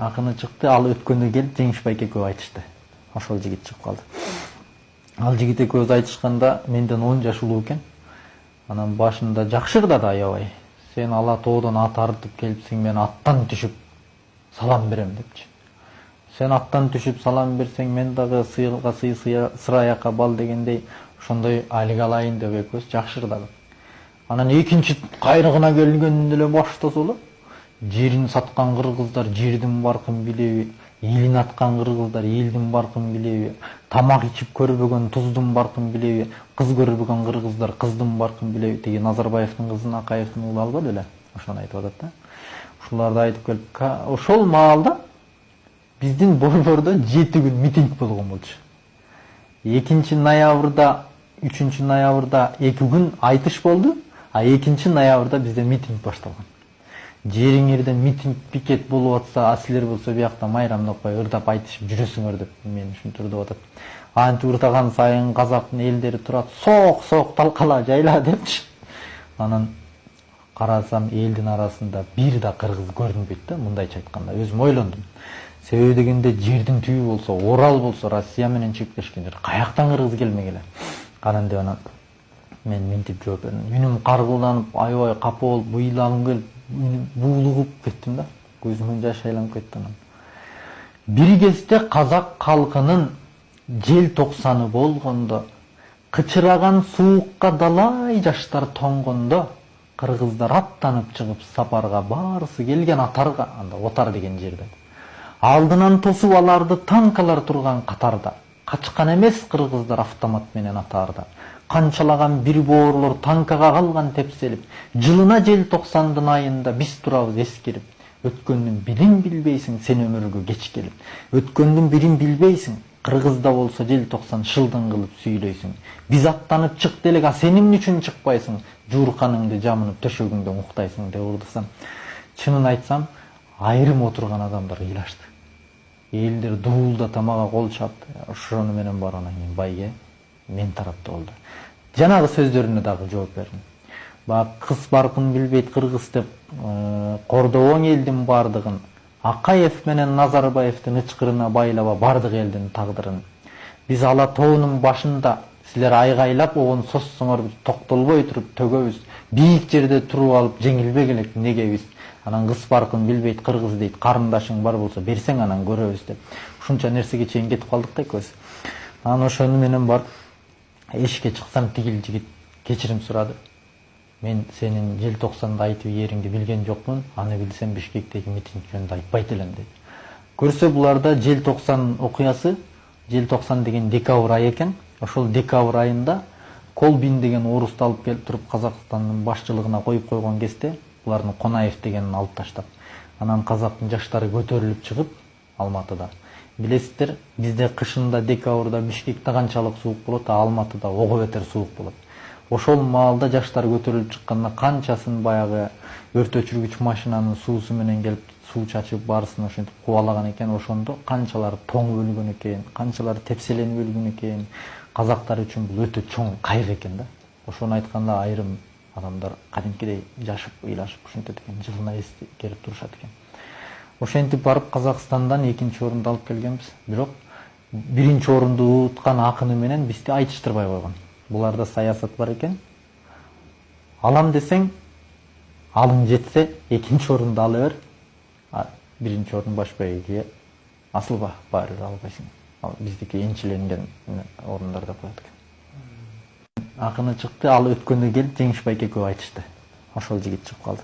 Акыны чыкты, ал өткөндө келип Жеңиш байке көп айтышты. Ошол жигит чыгып калды. Ал жигит экөөбүз айтышканда менден 10 жаш улуу экен. Анан башында жакшырдады аябай. Сен ала тоодон ат артып келипсиң, мен аттан түшүп салам берем депчи. Сен аттан түшүп салам берсең, мен дагы сыйга сыр аякка бал дегендей ошондой алиге алайын деп экөөбүз жакшырдадык. Анан экинчи кайрыгына келгенде эле баштаса эле жерин саткан кыргыздар жердин баркын билеби, элин аткан кыргыздар элдин баркын билеби, тамак ичип көрбөгөн туздун баркын билеби, кыз көрбөгөн кыргыздар кыздын баркын билеби. Тиги Назарбаевдин кызын Акаевдин уулу албады эле, ошону айтып атат да. Ушуларды айтып келип, ошол маалда биздин борбордо 7 күн митинг болгон болчу. 2 ноябрда, 3 ноябрда 2 күн айтыш болду, а 2 ноябрда бизде митинг башталган. Жериңерден митинг пикет болуп атса, силер болсо биякта майрамдап кой, ырдап айтышып жүрөсүңөр деп мени ушинтип атат. Антип ырдаган сайын казактын элдери турат, сок талкала жайла депчи. Анан карасам элдин арасында бир да кыргыз көрүнбөйт да, мындайча айтканда. Өзүм ойлондум. Себеби дегенде жердин түбү болсо, Орал болсо, Россия менен чектешкен жер, каяктан кыргыз келмек эле. Анан деп анан мен мынтип жооп бердим. Үнүм каргылданып, аябай капа болуп, буйлагым келип, буулугуп кеттим да. Көзүмөн жаш айланып кетти анан. Бир кезде казак калкынын желтоқсаны болгондо, кычыраган суукка далай жаштар тоңгондо, кыргыздар аттанып чыгып сапарга баарысы келген атарга, анда Отар деген жерде. Алдынан тосуп аларды танкалар турган катарда. Качкан эмес кыргыздар автомат менен атаарда. Канчалаган бир боорлор танкага калган тепселип, жылына желтоқсандын айында биз турабыз эскерип. Өткөндүн билин билбейсиң, сен өмүргө кеч келип. Өткөндүн бирин билбейсиң, кыргызда болсо желтоқсан шылдың кылып сүйлөйсүң. Биз аттанып чык делек, а сен эмне үчүн чыкпайсың? Жуурканыңды жамынып төшөгүңдө уктайсың деп урдусам. Чынын айтсам, айрым отурган адамдар ыйлашты. Элдер дуулдата мага кол чапты. Ошону менен баргандан кийин байге мен тарапта болду. Жанагы сөздөрүнө дагы жооп бердим. Кыз баркын билбейт кыргыз деп кордобоң элдин бардыгын, Акаев менен Назарбаевдин ычкырына байлаба бардык элдин тагдырын. Биз ала тоонун башында силер айгайлап огон соссоңор токтолбой туруп төгөбүз. Бийик жерде туруп алып жеңилбек элек негебиз. Анан кыз баркын билбейт кыргыз дейт, карындашың бар болсо берсең анан көрөбүз деп. Ушунча нерсеге чейин кетип калдык да экөөбүз. Анан ошону менен барып эшикке чыксам, тигил жигит кечирим сурады. Мен сенин желтоқсанда айтып ериңди билген жокмун, аны билсем Бишкектеги митинг жөнүндө айтпайт элем деди. Көрсө буларда желтоқсан окуясы, желтоқсан деген декабрь айы экен. Ошол декабрь айында Колбин деген орусту алып келип туруп Казакстандын башчылыгына коюп койгон кезде, булардын Конаев дегенин алып таштап, анан казактын жаштары көтөрүлүп чыгып Алматыда. Билесиздер, бизде кышында декабрда Бишкекте канчалык суук болот, а Алматыда ого бетер суук болот. Ошол маалда жаштар көтөрүлүп чыкканда канчасын баягы өрт өчүргүч машинанын суусу менен келип суу чачып баарысын ошентип кубалаган экен. Ошондо канчалар тоң өлгөн экен, канчалар тепселенип өлгөн экен. Казактар үчүн бул өтө чоң кайгы экен да. Ошону айтканда айрым адамдар кадимкидей жашып, ыйлашып ушинтет экен, жылына эскерип турушат экен. Ошентип барып Казакстандан 2-нчи орунду алып келгенбиз. Бирок 1-нчи орунду уткан акыны менен бизди айтыштырбай койгон. Буларда саясат бар экен. Алам десең, алың жетсе 2-нчи орунду ала бер. 1-нчи орун баш байгеге асылба, баары албайсың. Ал биздики энчиленген орундар деп коет экен. Акыны чыкты, ал өткөндө келип Жеңиш байке көп айтышты. Ошол жигит чыгып калды.